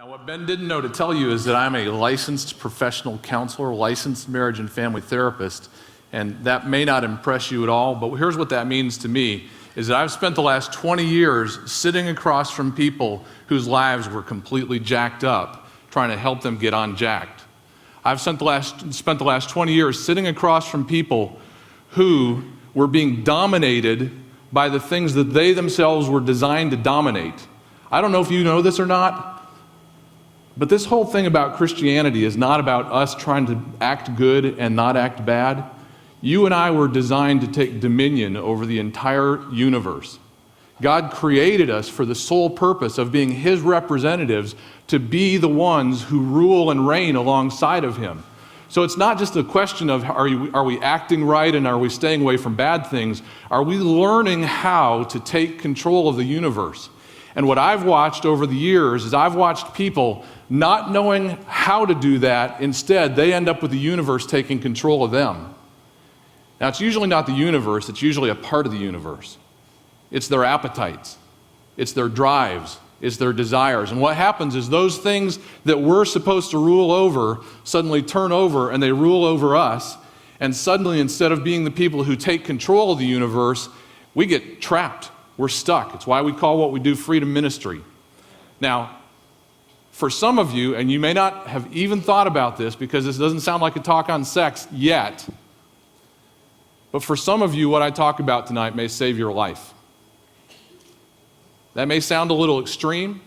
Now, what Ben didn't know to tell you is that I'm a licensed professional counselor, licensed marriage and family therapist, and that may not impress you at all, but here's what that means to me, is that I've spent the last 20 years sitting across from people whose lives were completely jacked up, trying to help them get unjacked. I've spent the last 20 years sitting across from people who were being dominated by the things that they themselves were designed to dominate. I don't know if you know this or not, but this whole thing about Christianity is not about us trying to act good and not act bad. You and I were designed to take dominion over the entire universe. God created us for the sole purpose of being His representatives, to be the ones who rule and reign alongside of Him. So it's not just a question of are we acting right and are we staying away from bad things? Are we learning how to take control of the universe? And what I've watched over the years is I've watched people not knowing how to do that. Instead, they end up with the universe taking control of them. Now, it's usually not the universe, it's usually a part of the universe. It's their appetites, it's their drives, it's their desires. And what happens is those things that we're supposed to rule over suddenly turn over and they rule over us. And suddenly, instead of being the people who take control of the universe, we get trapped. We're stuck. It's why we call what we do freedom ministry. Now, for some of you, and you may not have even thought about this because this doesn't sound like a talk on sex yet, but for some of you, what I talk about tonight may save your life. That may sound a little extreme,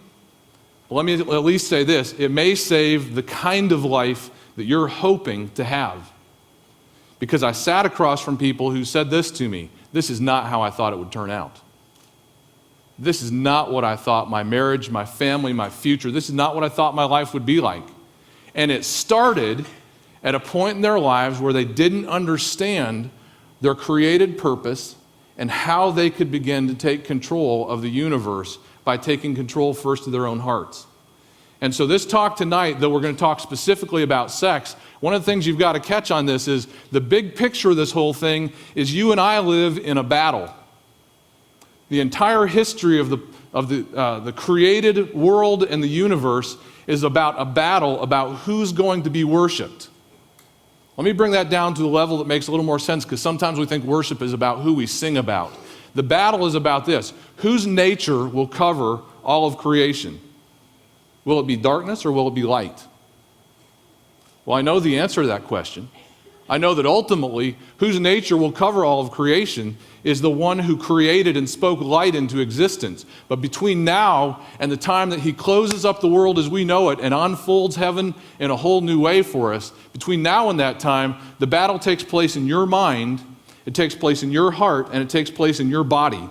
but let me at least say this. It may save the kind of life that you're hoping to have. Because I sat across from people who said this to me: this is not how I thought it would turn out. This is not what I thought my marriage, my family, my future, this is not what I thought my life would be like. And it started at a point in their lives where they didn't understand their created purpose and how they could begin to take control of the universe by taking control first of their own hearts. And so this talk tonight, though we're going to talk specifically about sex, one of the things you've got to catch on this is the big picture of this whole thing is you and I live in a battle. The entire history of the created world and the universe is about a battle about who's going to be worshiped. Let me bring that down to a level that makes a little more sense, because sometimes we think worship is about who we sing about. The battle is about this: whose nature will cover all of creation? Will it be darkness or will it be light? Well, I know the answer to that question. I know that ultimately, whose nature will cover all of creation is the one who created and spoke light into existence. But between now and the time that He closes up the world as we know it and unfolds heaven in a whole new way for us, between now and that time, the battle takes place in your mind, it takes place in your heart, and it takes place in your body.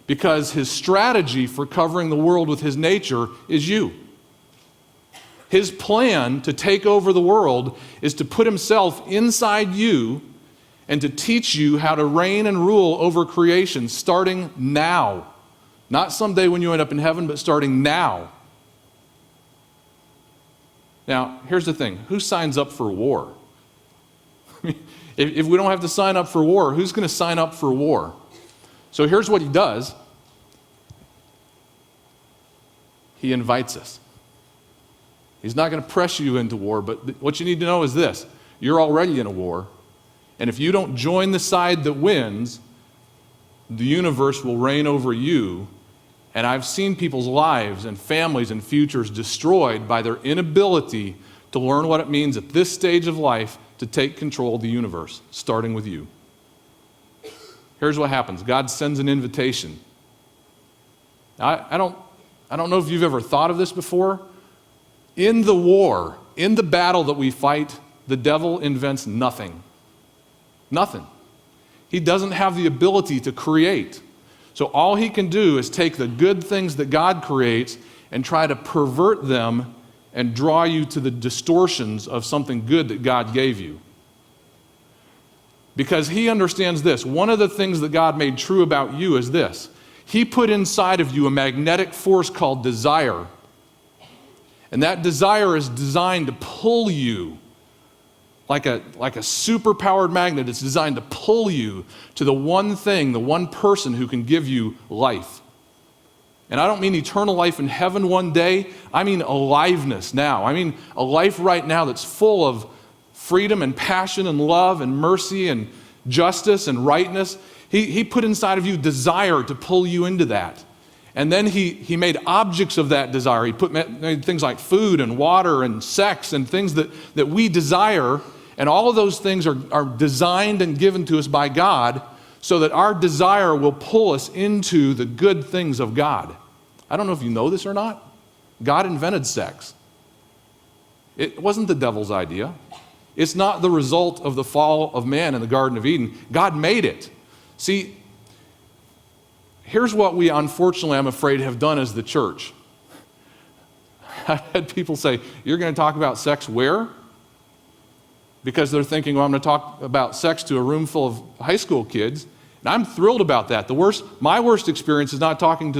Because His strategy for covering the world with His nature is you. His plan to take over the world is to put Himself inside you and to teach you how to reign and rule over creation starting now. Not someday when you end up in heaven, but starting now. Now, here's the thing. Who signs up for war? If we don't have to sign up for war, who's going to sign up for war? So here's what He does. He invites us. He's not going to press you into war, but what you need to know is this: you're already in a war, and if you don't join the side that wins, the universe will reign over you. And I've seen people's lives and families and futures destroyed by their inability to learn what it means at this stage of life to take control of the universe, starting with you. Here's what happens. God sends an invitation. I don't know if you've ever thought of this before. In the war, in the battle that we fight, the devil invents nothing. Nothing. He doesn't have the ability to create. So all he can do is take the good things that God creates and try to pervert them and draw you to the distortions of something good that God gave you. Because he understands this. One of the things that God made true about you is this: He put inside of you a magnetic force called desire. And that desire is designed to pull you like a super-powered magnet. It's designed to pull you to the one thing, the one person who can give you life. And I don't mean eternal life in heaven one day. I mean aliveness now. I mean a life right now that's full of freedom and passion and love and mercy and justice and rightness. He put inside of you desire to pull you into that. And then he made objects of that desire. He made things like food and water and sex and things that we desire. And all of those things are designed and given to us by God so that our desire will pull us into the good things of God. I don't know if you know this or not. God invented sex. It wasn't the devil's idea. It's not the result of the fall of man in the Garden of Eden. God made it. See, here's what we unfortunately, I'm afraid, have done as the church. I've had people say, you're going to talk about sex where? Because they're thinking, well, I'm going to talk about sex to a room full of high school kids. And I'm thrilled about that. My worst experience is not talking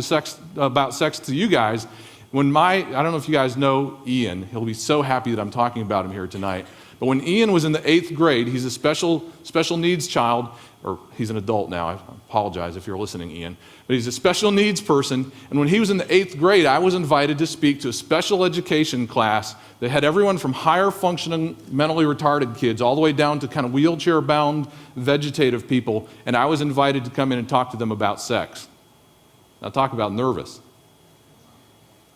about sex to you guys. I don't know if you guys know Ian. He'll be so happy that I'm talking about him here tonight. But when Ian was in the 8th grade, he's a special needs child, or he's an adult now. I apologize if you're listening, Ian. But he's a special needs person. And when he was in the 8th grade, I was invited to speak to a special education class that had everyone from higher functioning mentally retarded kids all the way down to kind of wheelchair-bound vegetative people. And I was invited to come in and talk to them about sex. Now talk about nervous.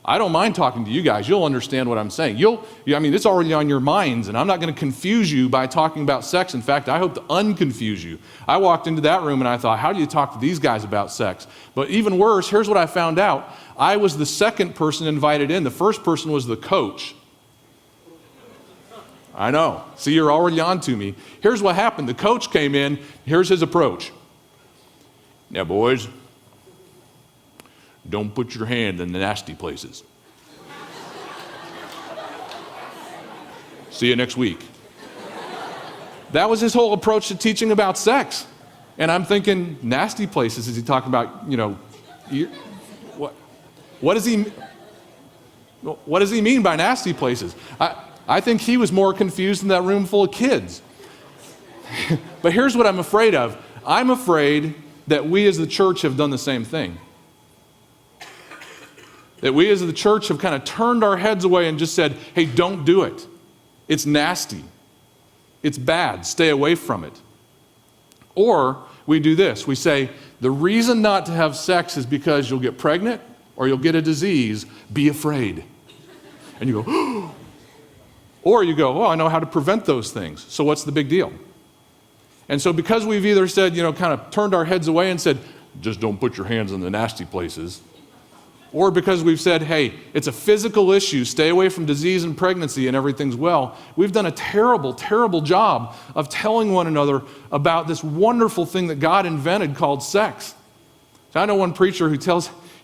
I don't mind talking to you guys. You'll understand what I'm saying. It's already on your minds, and I'm not going to confuse you by talking about sex. In fact, I hope to unconfuse you. I walked into that room and I thought, how do you talk to these guys about sex? But even worse, here's what I found out. I was the second person invited in. The first person was the coach. I know. See, you're already on to me. Here's what happened. The coach came in. Here's his approach. Now, boys, don't put your hand in the nasty places. See you next week. That was his whole approach to teaching about sex. And I'm thinking, nasty places, is he talking about, what does he mean by nasty places? I think he was more confused in that room full of kids. But here's what I'm afraid of. I'm afraid that we as the church have done the same thing. That we as the church have kind of turned our heads away and just said, hey, don't do it. It's nasty. It's bad. Stay away from it. Or we do this. We say, the reason not to have sex is because you'll get pregnant or you'll get a disease. Be afraid. And you go, oh. Or you go, I know how to prevent those things. So what's the big deal? And so because we've either said, kind of turned our heads away and said, just don't put your hands in the nasty places. Or because we've said, hey, it's a physical issue, stay away from disease and pregnancy and everything's well, we've done a terrible, terrible job of telling one another about this wonderful thing that God invented called sex. So I know one preacher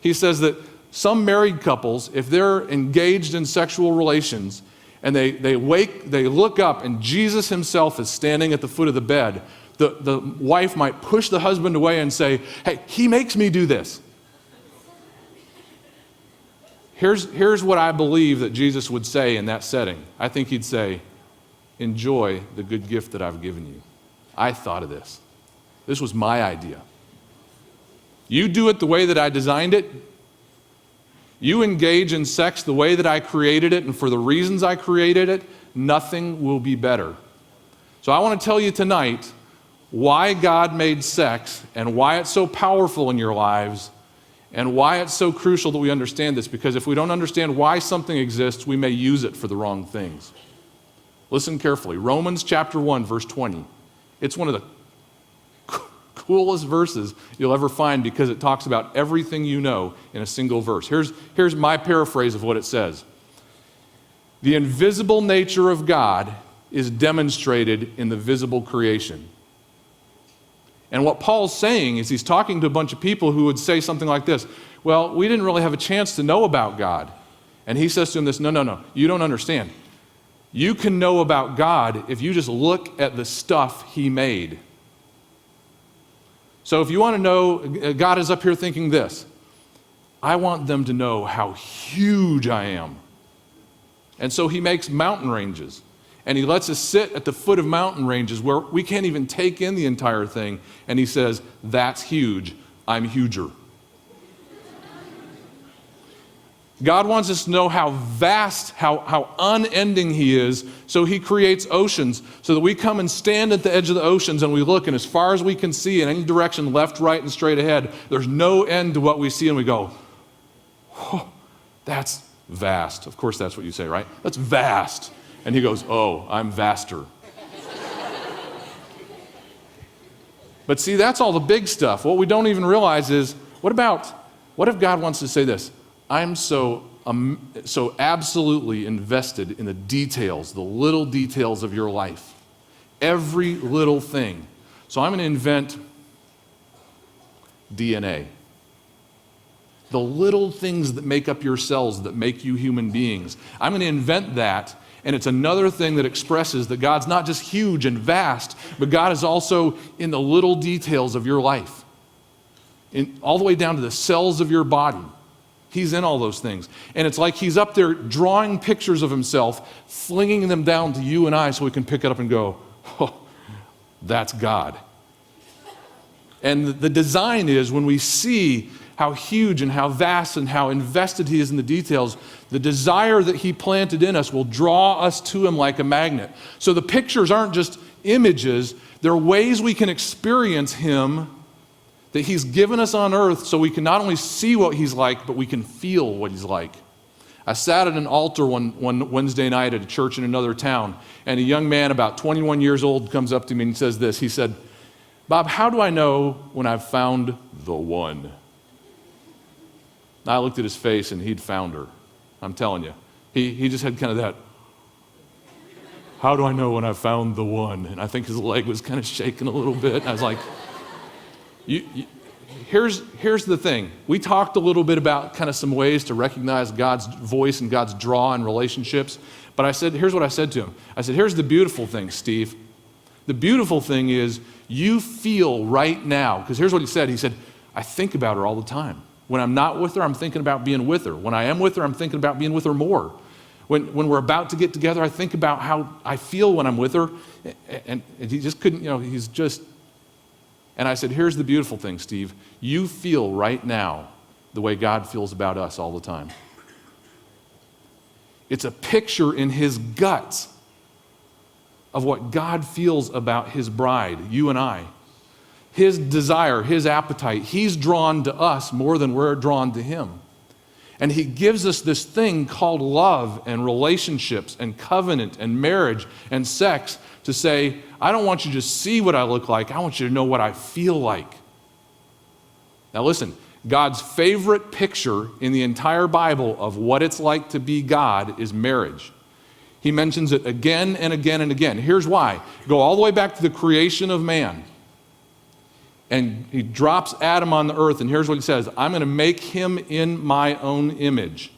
he says that some married couples, if they're engaged in sexual relations and they look up and Jesus himself is standing at the foot of the bed, the wife might push the husband away and say, hey, he makes me do this. Here's what I believe that Jesus would say in that setting. I think he'd say, enjoy the good gift that I've given you. I thought of this. This was my idea. You do it the way that I designed it. You engage in sex the way that I created it and for the reasons I created it, nothing will be better. So I want to tell you tonight why God made sex and why it's so powerful in your lives and why it's so crucial that we understand this, because if we don't understand why something exists, we may use it for the wrong things. Listen carefully. Romans chapter 1, verse 20. It's one of the coolest verses you'll ever find because it talks about everything you know in a single verse. Here's my paraphrase of what it says. The invisible nature of God is demonstrated in the visible creation. And what Paul's saying is he's talking to a bunch of people who would say something like this, well, we didn't really have a chance to know about God. And he says to them this, no, you don't understand. You can know about God if you just look at the stuff he made. So if you want to know, God is up here thinking this, I want them to know how huge I am. And so he makes mountain ranges. And he lets us sit at the foot of mountain ranges where we can't even take in the entire thing. And he says, that's huge. I'm huger. God wants us to know how vast, how unending he is, so he creates oceans so that we come and stand at the edge of the oceans and we look, and as far as we can see in any direction, left, right, and straight ahead, there's no end to what we see, and we go, oh, that's vast. Of course that's what you say, right? That's vast. And he goes, oh, I'm vaster. But see, that's all the big stuff. What we don't even realize is, what if God wants to say this? I'm so absolutely invested in the details, the little details of your life. Every little thing. So I'm going to invent DNA. The little things that make up your cells, that make you human beings. I'm going to invent that, and it's another thing that expresses that God's not just huge and vast, but God is also in the little details of your life. All the way down to the cells of your body. He's in all those things. And it's like he's up there drawing pictures of himself, flinging them down to you and I so we can pick it up and go, oh, that's God. And the design is when we see how huge and how vast and how invested he is in the details, the desire that he planted in us will draw us to him like a magnet. So the pictures aren't just images, they're ways we can experience him that he's given us on earth so we can not only see what he's like, but we can feel what he's like. I sat at an altar one Wednesday night at a church in another town, and a young man about 21 years old comes up to me and he says this. He said, Bob, how do I know when I've found the one? And I looked at his face and he'd found her. I'm telling you. He just had kind of that, how do I know when I've found the one? And I think his leg was kind of shaking a little bit. And I was like, here's the thing. We talked a little bit about kind of some ways to recognize God's voice and God's draw in relationships. But I said, here's what I said to him. I said, here's the beautiful thing, Steve. The beautiful thing is you feel right now, because here's what he said. He said, I think about her all the time. When I'm not with her, I'm thinking about being with her. When I am with her, I'm thinking about being with her more. When we're about to get together, I think about how I feel when I'm with her. And he just couldn't, he's just... And I said, here's the beautiful thing, Steve. You feel right now the way God feels about us all the time. It's a picture in his guts of what God feels about his bride, you and I. His desire, his appetite, he's drawn to us more than we're drawn to him. And he gives us this thing called love and relationships and covenant and marriage and sex to say, I don't want you to see what I look like. I want you to know what I feel like. Now listen, God's favorite picture in the entire Bible of what it's like to be God is marriage. He mentions it again and again and again. Here's why. Go all the way back to the creation of man. And he drops Adam on the earth, and here's what he says. I'm going to make him in my own image.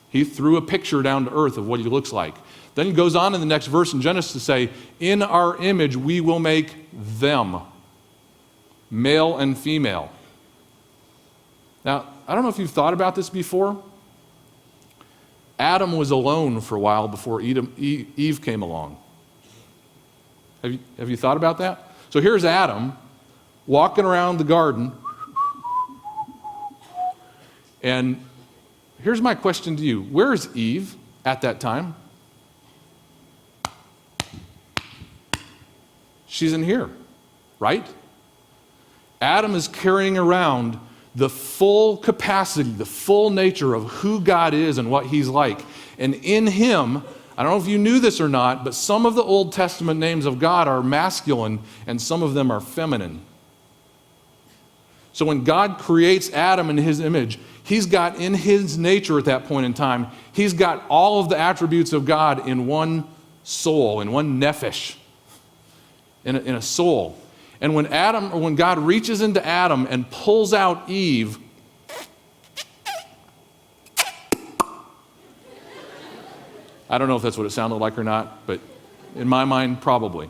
He threw a picture down to earth of what he looks like. Then he goes on in the next verse in Genesis to say, in our image we will make them, male and female. Now, I don't know if you've thought about this before. Adam was alone for a while before Eve came along. Have you thought about that? So here's Adam walking around the garden. And here's my question to you. Where's Eve at that time? She's in here, right? Adam is carrying around the full capacity, the full nature of who God is and what he's like. And in him, I don't know if you knew this or not, but some of the Old Testament names of God are masculine and some of them are feminine. So when God creates Adam in his image, he's got in his nature at that point in time, he's got all of the attributes of God in one soul, in one nephesh, in a soul. And when God reaches into Adam and pulls out Eve, I don't know if that's what it sounded like or not, but in my mind, probably.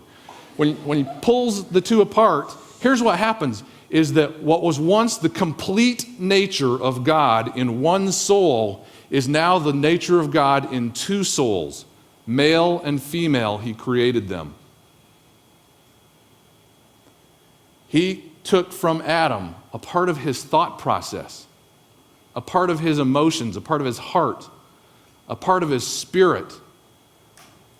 When he pulls the two apart, here's what happens, is that what was once the complete nature of God in one soul is now the nature of God in two souls. Male and female, he created them. He took from Adam a part of his thought process. a part of his emotions, a part of his heart, a part of his spirit,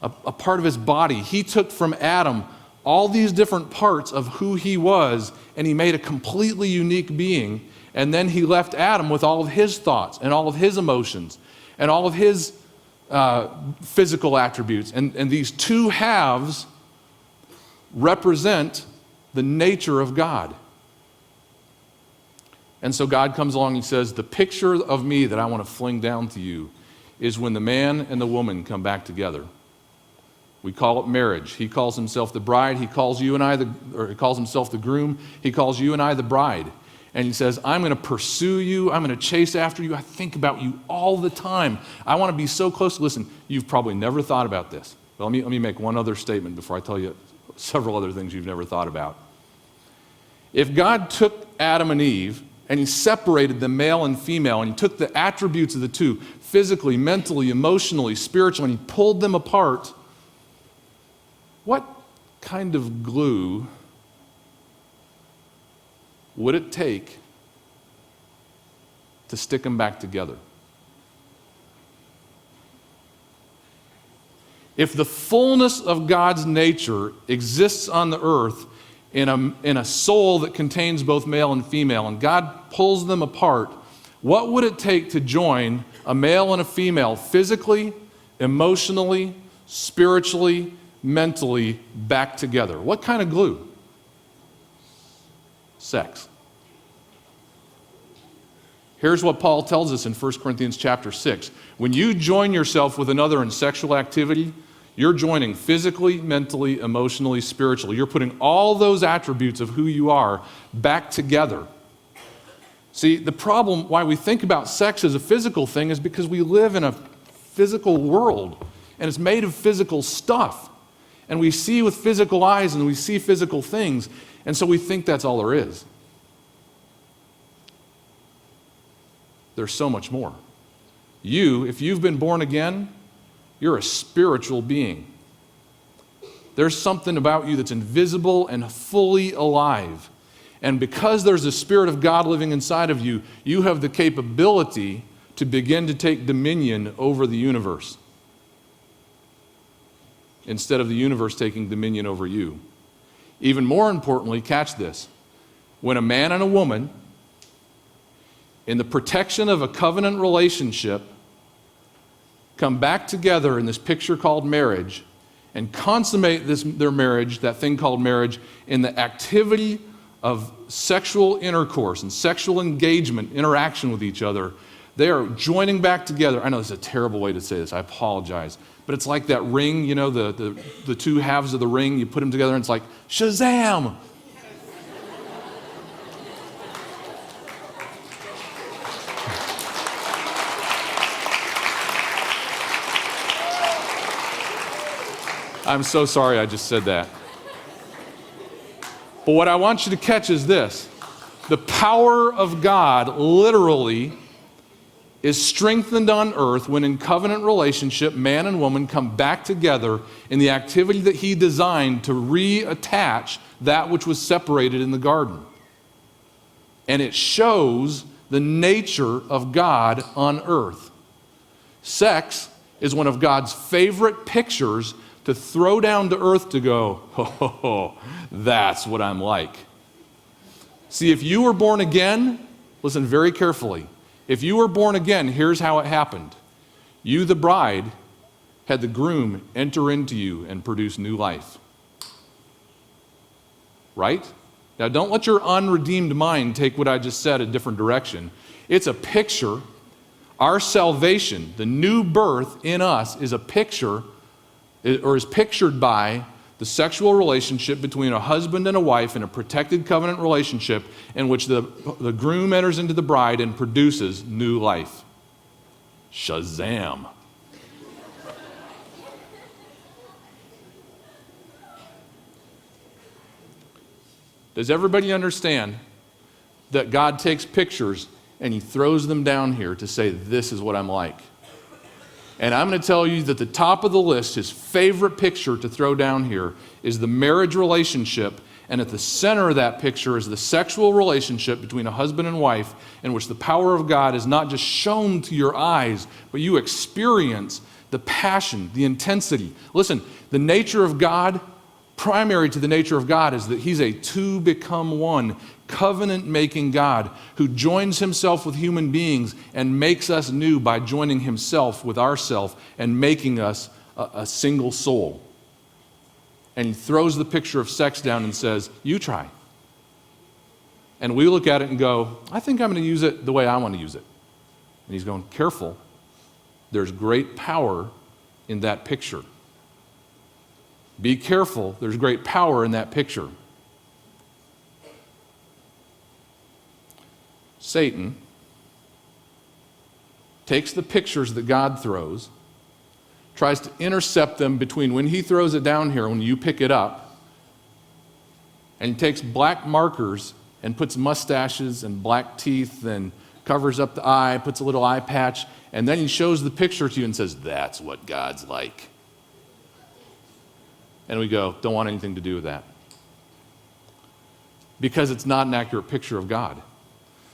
a part of his body. He took from Adam all these different parts of who he was, and he made a completely unique being. And then he left Adam with all of his thoughts and all of his emotions and all of his physical attributes. And these two halves represent the nature of God. And so God comes along and he says, the picture of me that I want to fling down to you is when the man and the woman come back together. We call it marriage. He calls himself the bride. He calls you and I, he calls himself the groom. He calls you and I the bride. And he says, I'm going to pursue you. I'm going to chase after you. I think about you all the time. I want to be so close. Listen, you've probably never thought about this. But let me make one other statement before I tell you several other things you've never thought about. If God took Adam and Eve and he separated the male and female, and he took the attributes of the two, physically, mentally, emotionally, spiritually, and he pulled them apart, what kind of glue would it take to stick them back together? If the fullness of God's nature exists on the earth in a soul that contains both male and female, and God pulls them apart, what would it take to join a male and a female physically, emotionally, spiritually, mentally back together? What kind of glue? Sex. Here's what Paul tells us in 1 Corinthians chapter 6. When you join yourself with another in sexual activity, you're joining physically, mentally, emotionally, spiritually. You're putting all those attributes of who you are back together. See, the problem why we think about sex as a physical thing is because we live in a physical world, and it's made of physical stuff. And we see with physical eyes, and we see physical things, and so we think that's all there is. There's so much more. You, if you've been born again, you're a spiritual being. There's something about you that's invisible and fully alive. And because there's the Spirit of God living inside of you, you have the capability to begin to take dominion over the universe, instead of the universe taking dominion over you. Even more importantly, catch this. When a man and a woman, in the protection of a covenant relationship, come back together in this picture called marriage and consummate their marriage, that thing called marriage, in the activity of sexual intercourse and sexual engagement, interaction with each other, they are joining back together. I know this is a terrible way to say this. I apologize. But it's like that ring, you know, the two halves of the ring. You put them together and it's like, Shazam! I'm so sorry I just said that. But what I want you to catch is this. The power of God literally is strengthened on earth when in covenant relationship, man and woman come back together in the activity that he designed to reattach that which was separated in the garden. And it shows the nature of God on earth. Sex is one of God's favorite pictures to throw down to earth to go, oh, that's what I'm like. See, if you were born again, listen very carefully. If you were born again, here's how it happened. You, the bride, had the groom enter into you and produce new life. Right? Now, don't let your unredeemed mind take what I just said a different direction. It's a picture. Our salvation, the new birth in us, is a picture, or is pictured by the sexual relationship between a husband and a wife in a protected covenant relationship in which the groom enters into the bride and produces new life. Shazam. Does everybody understand that God takes pictures and he throws them down here to say, this is what I'm like? And I'm going to tell you that the top of the list, his favorite picture to throw down here, is the marriage relationship And at the center of that picture is the sexual relationship between a husband and wife, in which the power of God is not just shown to your eyes, but you experience the passion, the intensity. Listen, the nature of God, primary to the nature of God, is that he's a two become one, covenant-making God who joins himself with human beings and makes us new by joining himself with ourself and making us a single soul. And he throws the picture of sex down and says, you try. And we look at it and go, I think I'm going to use it the way I want to use it. And he's going, careful. There's great power in that picture. Be careful. There's great power in that picture. Satan takes the pictures that God throws, tries to intercept them between when he throws it down here and when you pick it up, and he takes black markers and puts mustaches and black teeth and covers up the eye, puts a little eye patch, and then he shows the picture to you and says, that's what God's like. And we go, don't want anything to do with that. Because it's not an accurate picture of God.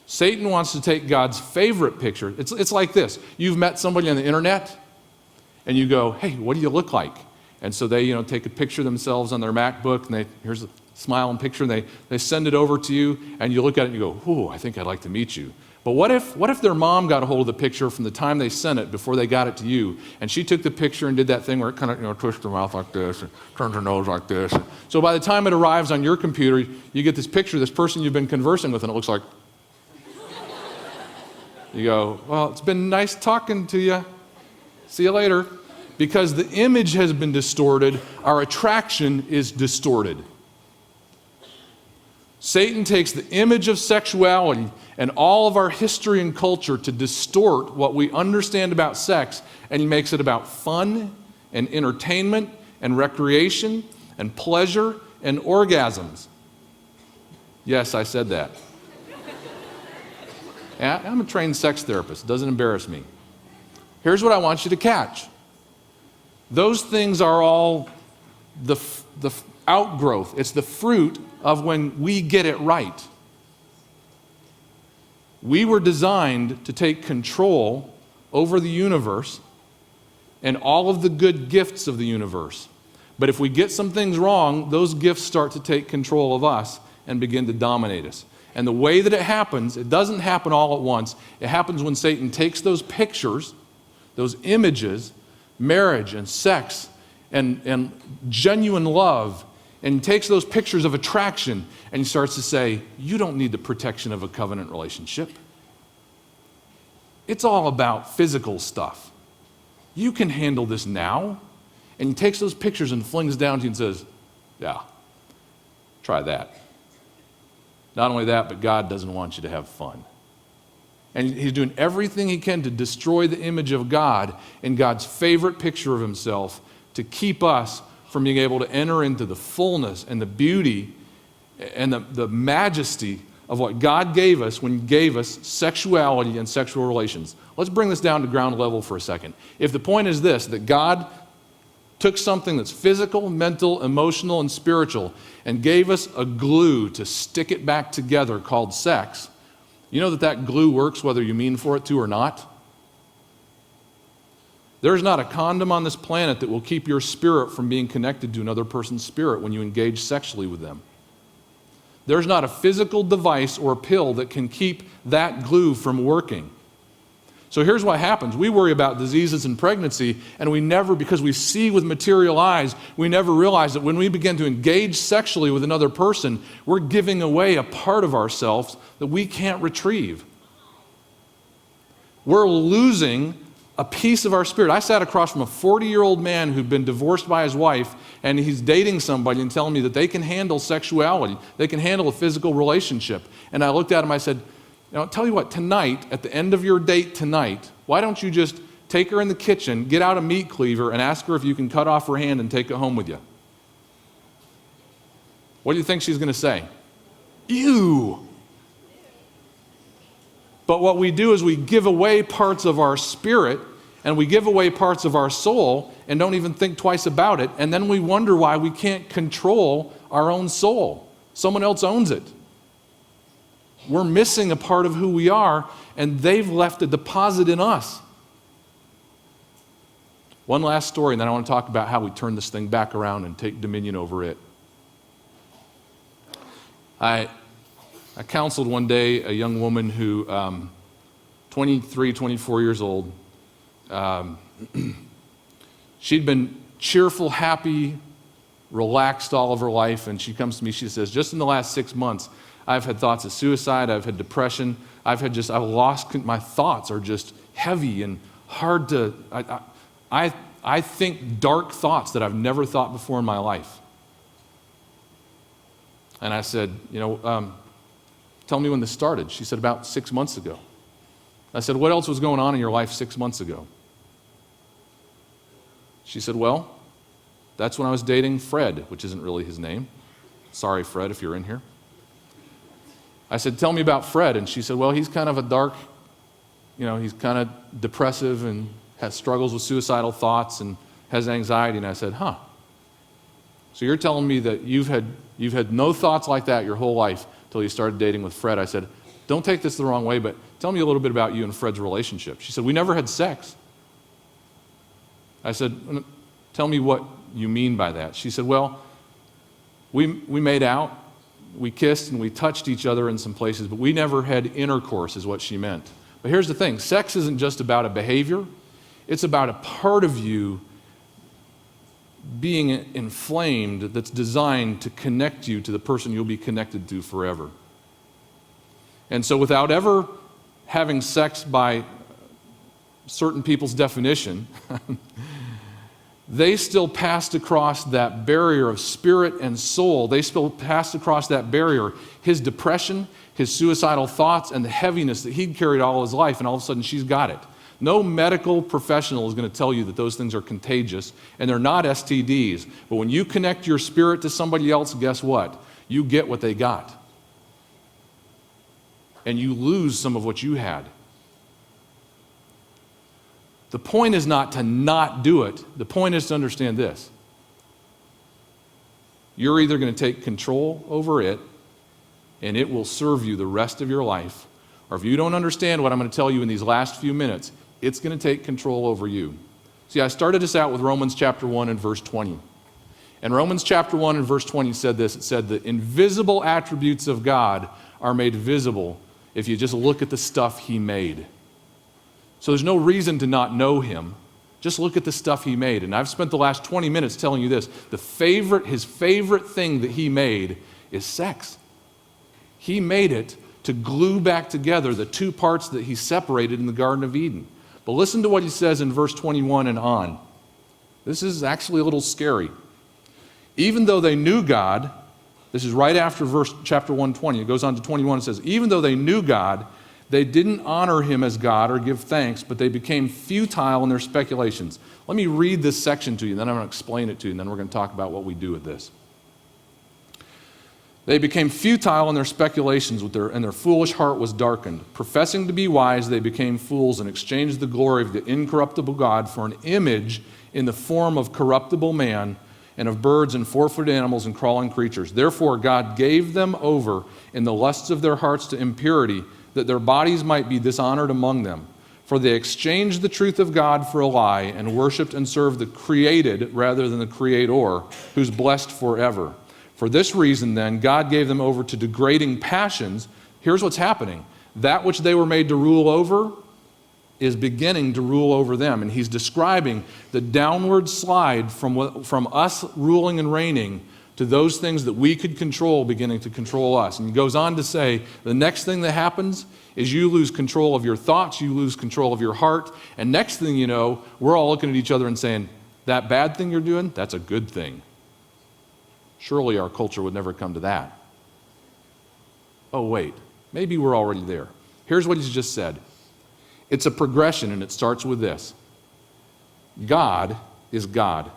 Satan wants to take God's favorite picture. It's like this. You've met somebody on the internet, and you go, hey, what do you look like? And so they, take a picture of themselves on their MacBook, and here's a smiling picture, and they send it over to you, and you look at it and you go, ooh, I think I'd like to meet you. But what if their mom got a hold of the picture from the time they sent it before they got it to you, and she took the picture and did that thing where it kind of, twists her mouth like this and turns her nose like this. So by the time it arrives on your computer, you get this picture of this person you've been conversing with, and it looks like, you go, well, it's been nice talking to you. See you later. Because the image has been distorted, our attraction is distorted. Satan takes the image of sexuality and all of our history and culture to distort what we understand about sex, and he makes it about fun and entertainment and recreation and pleasure and orgasms. Yes, I said that. I'm a trained sex therapist. It doesn't embarrass me. Here's what I want you to catch. Those things are all the outgrowth. It's the fruit of when we get it right. We were designed to take control over the universe and all of the good gifts of the universe. But if we get some things wrong, those gifts start to take control of us and begin to dominate us. And the way that it happens, it doesn't happen all at once. It happens when Satan takes those pictures, those images, marriage and sex and genuine love, and he takes those pictures of attraction and he starts to say, you don't need the protection of a covenant relationship. It's all about physical stuff. You can handle this now. And he takes those pictures and flings down to you and says, yeah, try that. Not only that, but God doesn't want you to have fun. And he's doing everything he can to destroy the image of God and God's favorite picture of himself to keep us from being able to enter into the fullness and the beauty and the majesty of what God gave us when he gave us sexuality and sexual relations. Let's bring this down to ground level for a second. If the point is this, that God took something that's physical, mental, emotional, and spiritual and gave us a glue to stick it back together called sex, you know that glue works whether you mean for it to or not? There's not a condom on this planet that will keep your spirit from being connected to another person's spirit when you engage sexually with them. There's not a physical device or pill that can keep that glue from working. So here's what happens. We worry about diseases and pregnancy, and we never, because we see with material eyes, we never realize that when we begin to engage sexually with another person, we're giving away a part of ourselves that we can't retrieve. We're losing a piece of our spirit. I sat across from a 40-year-old man who'd been divorced by his wife, and he's dating somebody and telling me that they can handle sexuality. They can handle a physical relationship. And I looked at him, I said, I'll tell you what, tonight, at the end of your date tonight, why don't you just take her in the kitchen, get out a meat cleaver, and ask her if you can cut off her hand and take it home with you? What do you think she's going to say? Ew! But what we do is we give away parts of our spirit and we give away parts of our soul and don't even think twice about it, and then we wonder why we can't control our own soul. Someone else owns it. We're missing a part of who we are, and they've left a deposit in us. One last story, and then I want to talk about how we turn this thing back around and take dominion over it. I counseled one day a young woman who, 23, 24 years old, she'd been cheerful, happy, relaxed all of her life, and she comes to me, she says, just in the last 6 months, I've had thoughts of suicide, I've had depression, I've lost, my thoughts are just heavy and hard to, I think dark thoughts that I've never thought before in my life. And I said, tell me when this started. She said, about 6 months ago. I said, what else was going on in your life 6 months ago? She said, well, that's when I was dating Fred, which isn't really his name. Sorry, Fred, if you're in here. I said, tell me about Fred. And she said, well, he's kind of a dark, he's kind of depressive and has struggles with suicidal thoughts and has anxiety. And I said, huh. So you're telling me that you've had no thoughts like that your whole life until you started dating with Fred. I said, don't take this the wrong way, but tell me a little bit about you and Fred's relationship. She said, we never had sex. I said, tell me what you mean by that. She said, well, we made out, we kissed, and we touched each other in some places, but we never had intercourse is what she meant. But here's the thing, sex isn't just about a behavior, it's about a part of you being inflamed that's designed to connect you to the person you'll be connected to forever. And so without ever having sex by certain people's definition, they still passed across that barrier of spirit and soul. They still passed across that barrier, his depression, his suicidal thoughts, and the heaviness that he'd carried all his life, and all of a sudden she's got it. No medical professional is going to tell you that those things are contagious, and they're not STDs. But when you connect your spirit to somebody else, guess what? You get what they got. And you lose some of what you had. The point is not to not do it. The point is to understand this. You're either going to take control over it, and it will serve you the rest of your life, or if you don't understand what I'm going to tell you in these last few minutes, it's going to take control over you. See, I started this out with Romans chapter 1 and verse 20. And Romans chapter 1 and verse 20 said this. It said, the invisible attributes of God are made visible if you just look at the stuff he made. So there's no reason to not know him. Just look at the stuff he made. And I've spent the last 20 minutes telling you this. His favorite thing that he made is sex. He made it to glue back together the two parts that he separated in the Garden of Eden. But listen to what he says in verse 21 and on. This is actually a little scary. Even though they knew God, this is right after chapter 120, it goes on to 21, it says, even though they knew God, they didn't honor him as God or give thanks, but they became futile in their speculations. Let me read this section to you, then I'm going to explain it to you, and then we're going to talk about what we do with this. They became futile in their speculations, and their foolish heart was darkened. Professing to be wise, they became fools and exchanged the glory of the incorruptible God for an image in the form of corruptible man and of birds and four-footed animals and crawling creatures. Therefore, God gave them over in the lusts of their hearts to impurity, that their bodies might be dishonored among them. For they exchanged the truth of God for a lie and worshiped and served the created rather than the Creator, who's blessed forever. For this reason, then, God gave them over to degrading passions. Here's what's happening. That which they were made to rule over is beginning to rule over them. And he's describing the downward slide from us ruling and reigning to those things that we could control beginning to control us. And he goes on to say, the next thing that happens is you lose control of your thoughts, you lose control of your heart, and next thing you know, we're all looking at each other and saying, that bad thing you're doing, that's a good thing. Surely our culture would never come to that. Oh, wait, maybe we're already there. Here's what he's just said. It's a progression, and it starts with this. God is God.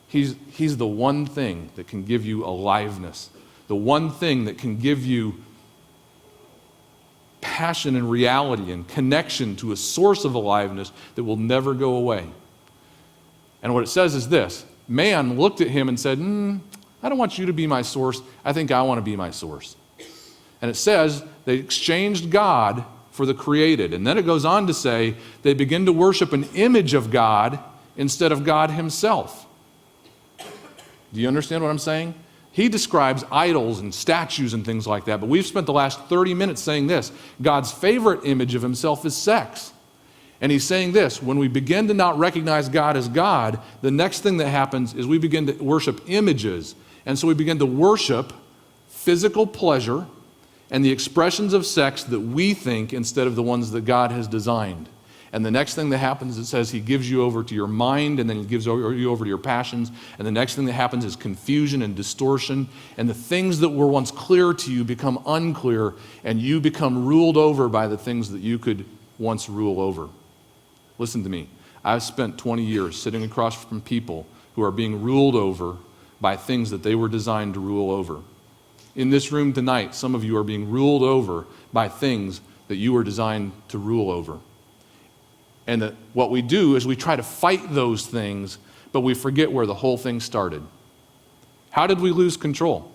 He's the one thing that can give you aliveness, the one thing that can give you passion and reality and connection to a source of aliveness that will never go away. And what it says is this. Man looked at him and said, I I don't want you to be my source. I think I want to be my source. And it says they exchanged God for the created. And then it goes on to say they begin to worship an image of God instead of God himself. Do you understand what I'm saying? He describes idols and statues and things like that, but we've spent the last 30 minutes saying this. God's favorite image of himself is sex. And he's saying this, when we begin to not recognize God as God, the next thing that happens is we begin to worship images. And so we begin to worship physical pleasure and the expressions of sex that we think instead of the ones that God has designed. And the next thing that happens, it says he gives you over to your mind, and then he gives you over to your passions. And the next thing that happens is confusion and distortion. And the things that were once clear to you become unclear, and you become ruled over by the things that you could once rule over. Listen to me. I've spent 20 years sitting across from people who are being ruled over by things that they were designed to rule over. In this room tonight, some of you are being ruled over by things that you were designed to rule over. And that what we do is we try to fight those things, but we forget where the whole thing started. How did we lose control?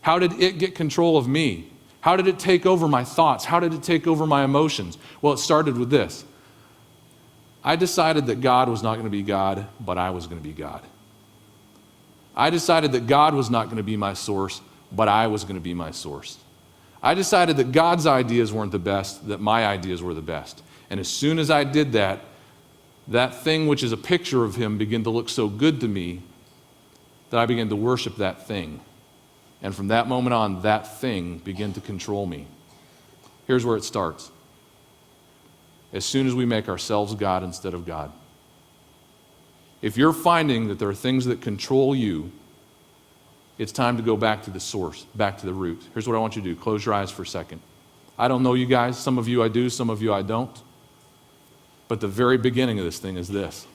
How did it get control of me? How did it take over my thoughts? How did it take over my emotions? Well, it started with this. I decided that God was not going to be God, but I was going to be God. I decided that God was not going to be my source, but I was going to be my source. I decided that God's ideas weren't the best, that my ideas were the best. And as soon as I did that, that thing which is a picture of him began to look so good to me that I began to worship that thing. And from that moment on, that thing began to control me. Here's where it starts. As soon as we make ourselves God instead of God. If you're finding that there are things that control you, it's time to go back to the source, back to the root. Here's what I want you to do. Close your eyes for a second. I don't know you guys. Some of you I do, some of you I don't. But the very beginning of this thing is this.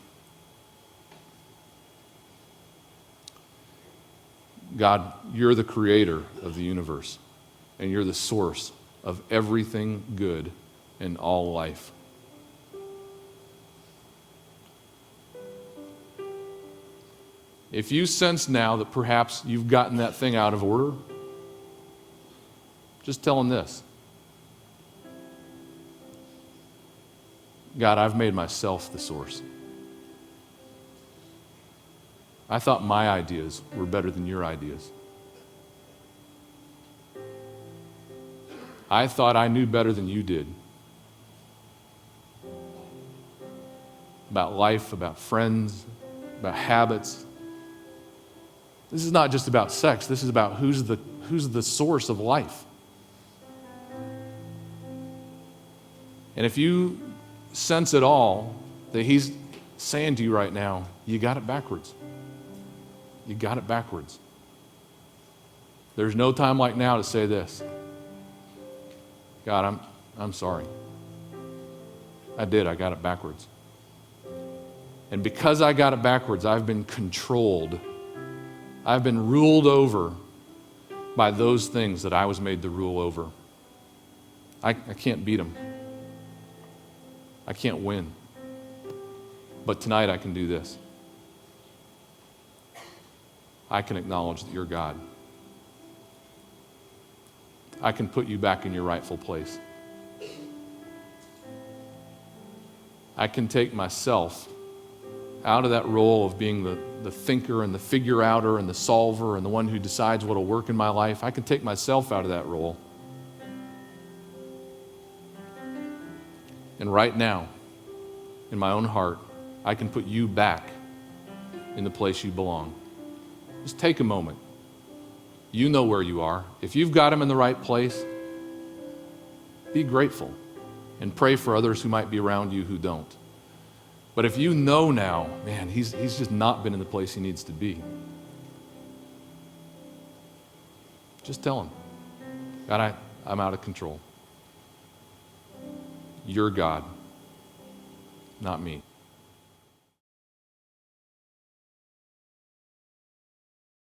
God, you're the creator of the universe, and you're the source of everything good in all life. If you sense now that perhaps you've gotten that thing out of order, just tell him this. God, I've made myself the source. I thought my ideas were better than your ideas. I thought I knew better than you did. About life, about friends, about habits. This is not just about sex. This is about who's the source of life. And if you sense at all that he's saying to you right now, you got it backwards. You got it backwards. There's no time like now to say this. God, I'm sorry. I got it backwards. And because I got it backwards, I've been controlled. I've been ruled over by those things that I was made to rule over. I can't beat them. I can't win. But tonight I can do this. I can acknowledge that you're God. I can put you back in your rightful place. I can take myself out of that role of being the thinker and the figure-outer and the solver and the one who decides what will work in my life. I can take myself out of that role. And right now, in my own heart, I can put you back in the place you belong. Just take a moment. You know where you are. If you've got him in the right place, be grateful and pray for others who might be around you who don't. But if you know now, man, he's just not been in the place he needs to be, just tell him, God, I'm out of control. You're God, not me.